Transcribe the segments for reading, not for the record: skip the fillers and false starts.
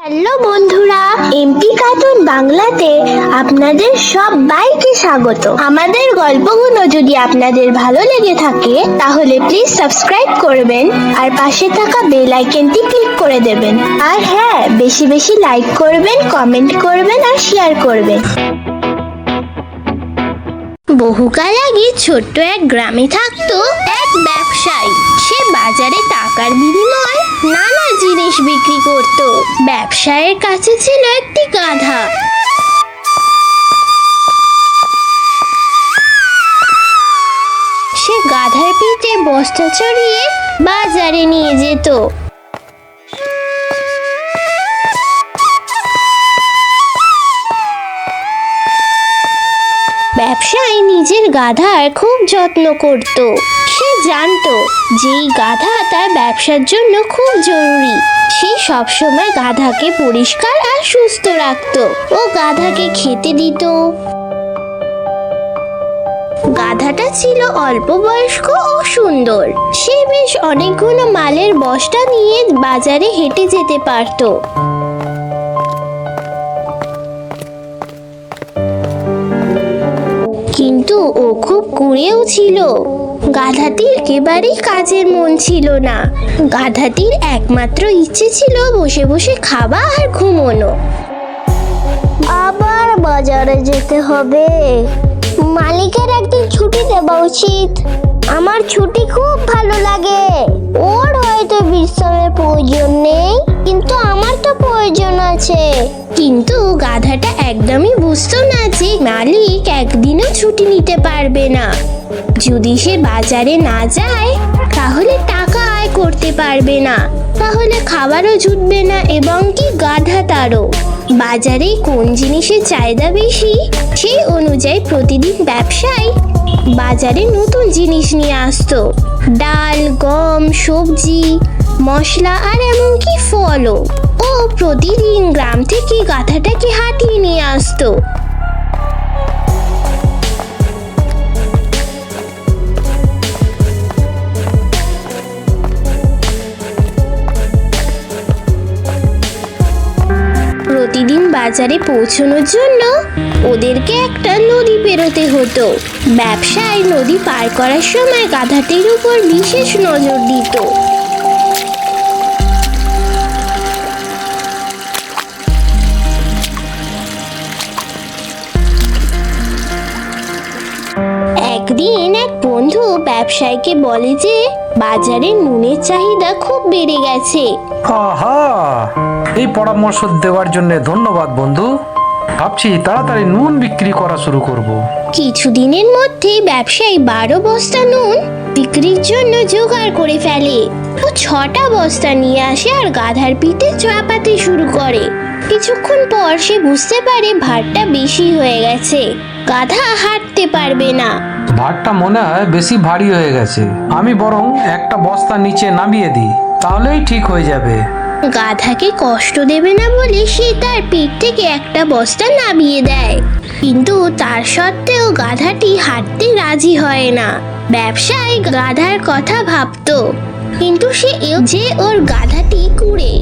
Hello বন্ধুরা, MP cartoon বাংলাতে আপনাদের সবাইকে স্বাগত। আমাদের গল্পগুলো যদি আপনাদের ভালো লেগে থাকে তাহলে প্লিজ সাবস্ক্রাইব করবেন আর পাশে থাকা বেল আইকনটি ক্লিক করে দেবেন। আর হ্যাঁ, বেশি বেশি লাইক করবেন, কমেন্ট করবেন আর শেয়ার করবেন। বহুকাল আগে ছোট্ট এক গ্রামে থাকতো এক ব্যবসায়ী। সে বাজারে টাকার বিনিময়ে নানা জিনিস বিক্রি করত। ব্যবসায়ীর কাছে ছিল একটি গাধা। সে গাধার পিঠে বস্তা চড়িয়ে বাজারে নিয়ে যেত। ব্যবসায়ী নিজের গাধার খুব যত্ন করত। সে জানতো যে এই গাধা তার ব্যবসার জন্য খুব জরুরি। সে সবসময় গাধাকে পরিষ্কার আর সুস্থ রাখতো ও গাধাকে খেতে দিত। গাধাটা ছিল অল্প বয়স্ক ও সুন্দর। সে বেশ অনেকগুলো মালের বস্তা নিয়ে বাজারে হেঁটে যেতে পারত। কিন্তু ও খুব কুঁড়েও ছিল। গাধাটির একেবারেই কাজের মন ছিল না। গাধাটির একমাত্র ইচ্ছে ছিল বসে বসে খাওয়া আর ঘুমোনো। আবার বাজারে যেতে হবে। মালিকের একদিন ছুটি দেওয়া উচিত। আমার ছুটি খুব ভালো লাগে। ওর হয়তো বিশ্রামের প্রয়োজন নেই, কিন্তু আমার তো প্রয়োজন আছে। কিন্তু গাধাটা একদমই বুঝতো না যে মালিক একদিনও ছুটি নিতে পারবে না। যদি সে বাজারে না যায় তাহলে টাকা আয় করতে পারবে না, তাহলে খাবারও জুটবে না এবং কি গাধা তারও। বাজারে কোন জিনিসের চাহিদা বেশি সেই অনুযায়ী প্রতিদিন ব্যবসায়ী বাজারে নতুন জিনিস নিয়ে আসতো। ডাল, গম, সবজি, মশলা আর এমনকি ফলও। ও প্রতিদিন গ্রাম থেকে গাধাটাকে হাঁটিয়ে নিয়ে আসতো। প্রতিদিন বাজারে পৌঁছানোর জন্য ওদেরকে একটা নদী পেরোতে হতো। ব্যবসায়ী নদী পার করার সময় গাধাটির উপর বিশেষ নজর দিত। একদিন এক বন্ধু ব্যবসায়ীকে বলে যে বাজারে নুনের চাহিদা খুব বেড়ে গেছে। আহা, এই পরামর্শ দেওয়ার জন্য ধন্যবাদ বন্ধু। ভাবছি তাড়াতাড়ি নুন বিক্রি করা শুরু করব। কিছুদিনের মধ্যেই ব্যবসায়ী 12 বস্তা নুন বিক্রির জন্য জোগাড় করে ফেলে। ও 6টা বস্তা নিয়ে আসে আর গাধার পিঠে চাপাতে শুরু করে। কিছুক্ষণ পর সে বুঝতে পারে ভারটা বেশি হয়ে গেছে। গাধা হাঁটতে পারবে না। ভারটা মনে হয় বেশি ভারী হয়ে গেছে। আমি বরং একটা বস্তা নিচে নামিয়ে দিই, তাহলেই ঠিক হয়ে যাবে। গাধাকে কষ্ট দেবে না বলে সে তার পিঠ থেকে একটা বস্তা নামিয়ে দেয়। কিন্তু তার সত্ত্বেও গাধাটি হাঁটতে রাজি হয় না। ব্যবসায়ী গাধার কথা ভাবতো, কিন্তু সে যে ওর গাধাটি কুঁড়ে।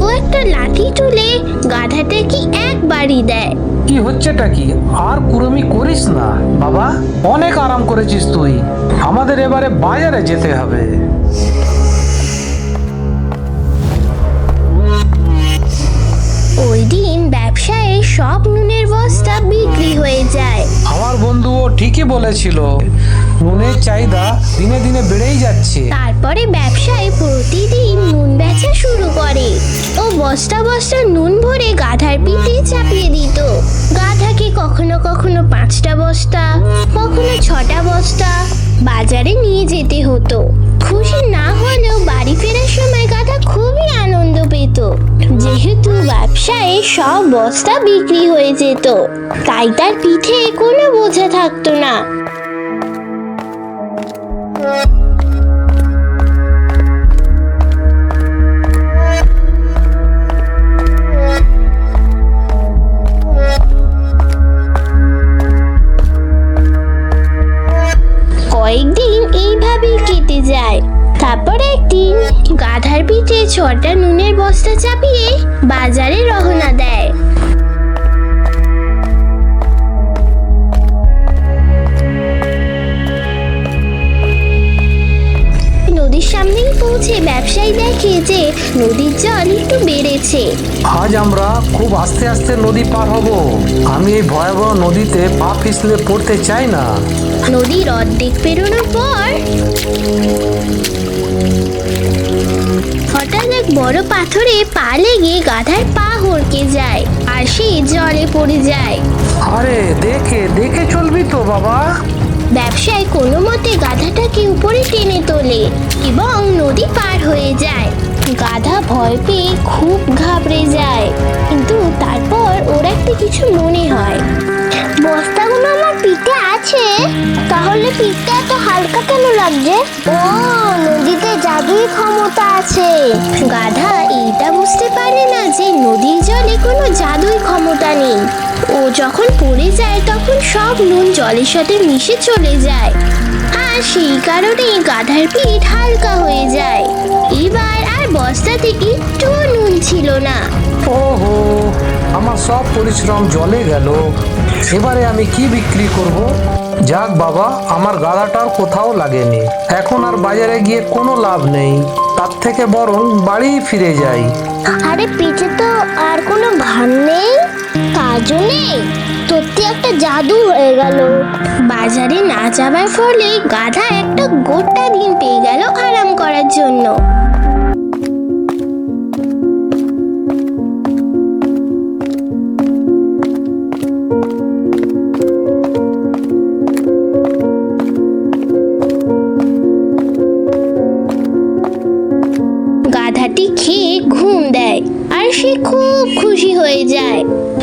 ও একটা লাঠি তুলে গাধাটাকে একবারই দেয়। কি হচ্ছেটা কি? আর কুড়েমি করিস না বাবা, অনেক আরাম করেছিস তুই। আমাদের এবারে বাজারে যেতে হবে। ওই দিন ব্যবসায়ী সব নুনের বস্তা বিক্রি হয়ে যায়। আমার বন্ধুও ঠিকই বলেছিল, নুনের চাহিদা দিনে দিনে বেড়েই যাচ্ছে। তারপরে ব্যবসায়ী প্রতিদিন নুন বেচা শুরু করে। ও বস্তা বস্তা নুন ভরে গাধার পিঠে চাপিয়ে দিত। গাধাকে কখনো কখনো 5টা বস্তা, কখনো 6টা বস্তা বাজারে নিয়ে যেতে হতো। খুশি না হলেও বাড়ি ফেরার সময় গাধা খুবই আনন্দ পেত, যেহেতু ব্যবসায় সব বস্তা বিক্রি হয়ে যেত। তাই তার পিঠে কোনো বোঝা থাকতো না। কয়েকদিন এইভাবেই কেটে যায়। তারপর একদিন গাধার পিঠে 6টা নুনের বস্তা চাপিয়ে বাজারে যে নদীর জল একটু বেড়েছে। আজ আমরা খুব আস্তে আস্তে নদী পার হব। আমি এই ভয়াবহ নদীতে পা পিছলে পড়তে চাই না। নদীর অর্ধেক পেরোনোর পর হঠাৎ এক বড় পাথরে পা লেগে গাধার পা হড়কে যায় আর সে জলে পড়ে যায়। আরে দেখে দেখে চলবি তো বাবা। ব্যবসায়ী কোনো মতে গাধাটাকে উপরে টেনে তোলে এবং নদী পার হয়ে যায়। গাধা ভয় পেয়ে খুব ঘাবড়ে যায়, কিন্তু তারপর ওর একটা কিছু মনে হয়। বস্তাগুলো আমার পিঠে আছে, তাহলে পিঠটা এত হালকা কেন লাগছে? ও, নদীতে জাদুই ক্ষমতা আছে। গাধা এইটা বুঝতে পারে না যে নদীর জলে কোনো জাদুই ক্ষমতা নেই। ও যখন পড়ে যায় তখন সব নুন জলের সাথে মিশে চলে যায়, আর সেই কারণে গাধার পিঠ হালকা হয়ে যায়। এবার আর বস্তাতে একটু নুন ছিল না। ওহো, আমার সব পরিশ্রম জলে গেল। এবারে আমি কি বিক্রি করব? যাক বাবা, আমার গাধাটার কোথাও লাগেনি। এখন আর বাজারে গিয়ে কোনো লাভ নেই, তার থেকে বরং বাড়ি ফিরে যাই। আরে পিঠে তো আর কোনো ভার নেই, কাজও নেই, সত্যি একটা জাদু হয়ে গেল। বাজারে না যাবার ফলে গাধা একটা গোটা দিন পেয়ে গেল আরাম করার জন্য। গাধাটি খেয়ে ঘুম দেয় আর সে খুব খুশি হয়ে যায়।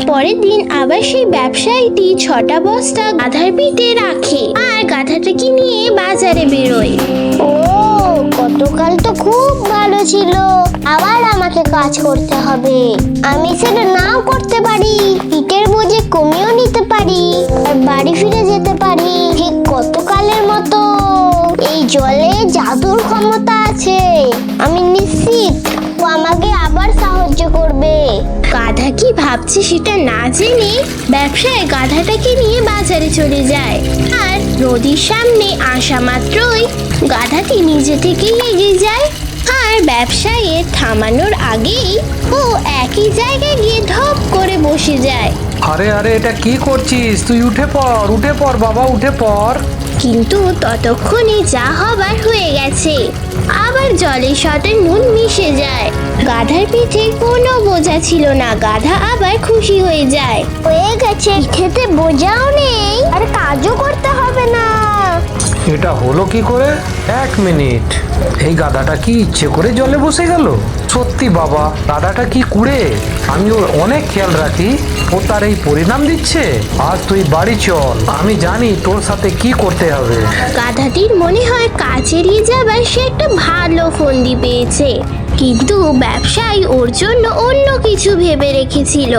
পরের দিন আবার সেই ব্যবসায়ীটি 6টা বস্তা গাধার পিঠে রাখে আর গাধাটাকে নিয়ে বাজারে বেরোয়। ও, গতকাল তো খুব ভালো ছিল, আবার আমাকে কাজ করতে হবে। আমি সেটা নাও করতে পারি, পিঠের বোঝে কমিয়েও নিতে পারি আর বাড়ি ফিরে যেতে পারি ঠিক গতকালের মতো। এই জলে জাদুর ক্ষমতা আছে, আমি নিশ্চিত ও আমাকে আবার সাহায্য করবে। গাধা কি ভাবছে সেটা না জেনে ব্যবসায়ী গাধাটাকে নিয়ে বাজারে চলে যায়, আর নদীর সামনে আসা মাত্রই গাধাটি নিজে থেকেই এগিয়ে যায়, আর ব্যবসায়ীর থামানোর আগেই ও একই জায়গায় গিয়ে ধপ করে বসে যায়। আরে আরে, এটা কি করছিস? তুই উঠে পড় বাবা, উঠে পড়। কিন্তু ততক্ষণে যা হবার হয়ে গেছে, আবার জলের সাথে নুন মিশে যায়। গাধার পিঠে কোনো বোঝা ছিল না, গাধা আবার খুশি হয়ে যায়। হয়ে গেছে, খেতে বোঝাও নেই আর কাজও করতে হবে না। এটা হলো কি করে? 1 মিনিট, এই গাধাটা কি ইচ্ছে করে জলে বসে গেল? সত্যি বাবা, গাধাটা কি কুড়ে। আমি ওর অনেক খেয়াল রাখি, ও তার এই পরিণাম দিচ্ছে। আজ তুই বাড়ি চল, আমি জানি তোর সাথে কি করতে হবে। গাধাটির মনে হয় কাজ এড়িয়ে যাবার সে একটা ভালো ফন্দি পেয়েছে, কিন্তু ব্যবসায়ী ওর জন্য অন্য কিছু ভেবে রেখেছিল।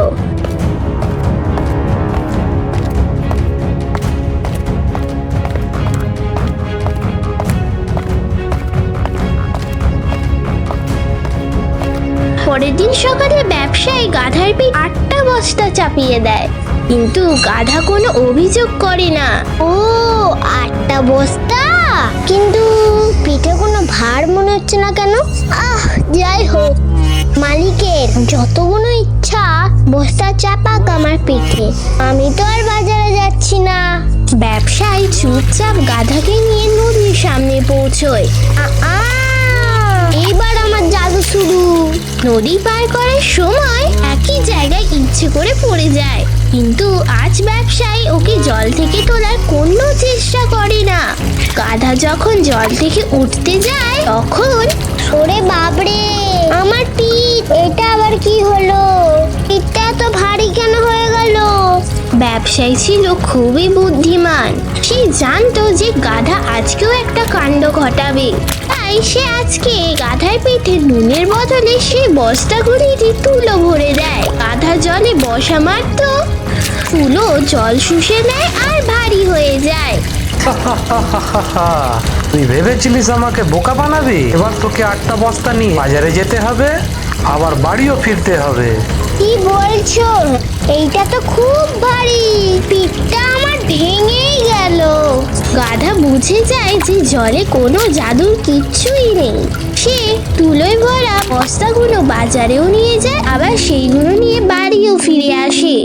পরের দিন সকালে ব্যবসায়ী গাধার পিঠ 8টা বস্তা চাপিয়ে দেয়, কিন্তু গাধা কোনো অভিযোগ করে না। ও, 8টা বস্তা, কিন্তু পিঠে কোনো ভার মনে হচ্ছে না কেন? যাই হোক, মালিকের যতগুলো ইচ্ছা বস্তা চাপাক আমার পিঠে, আমি তো আর বাজারে যাচ্ছি না। ব্যবসায়ী চুপচাপ গাধাকে নিয়ে নদীর সামনে পৌঁছয়। এইবার আমার জাদু শুরু। নদী পার করার সময় একই জায়গায় ইচ্ছে করে পড়ে যায়, কিন্তু আজ ব্যবসায়ী ওকে জল থেকে তোলার কোনো চেষ্টা করে না। গাধা যখন জল থেকে উঠতে যায় তখন, ওরে বাবরে, আমার পিঠ, এটা আবার কি হলো? পিঠটা এত ভারী কেন হয়ে গেল? ব্যবসায়ী ছিল খুবই বুদ্ধিমান, সে জানতো যে গাধা আজকেও একটা কাণ্ড ঘটাবে, তাই সে আজকে গাধার পিঠে নুনের বদলে সে বস্তাগুলিতে তুলো ভরে দেয়। গাধা জলে বসা মাত্র তুলো জল শুষে নেয় আর ভারী হয়ে যায়। তুই ভেবেছিলিস আমাকে বোকা বানাবি? এবার তোকে 8টা বস্তা নিয়ে বাজারে যেতে হবে, আবার বাড়িও ফিরতে হবে। কি বলছো? এইটা তো খুব ভারী, পিঠটা আমার ভেঙেই গেল। গাধা বুঝে যায় যে জলে কোনো জাদুর কিচ্ছুই নেই। সে তুলোয় ভরা বস্তাগুলো বাজারেও নিয়ে যায়, আবার সেইগুলো নিয়ে বাড়িও ফিরে আসে।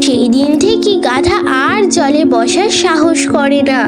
সেই দিন থেকে গাধা আর জলে বসার সাহস করে না।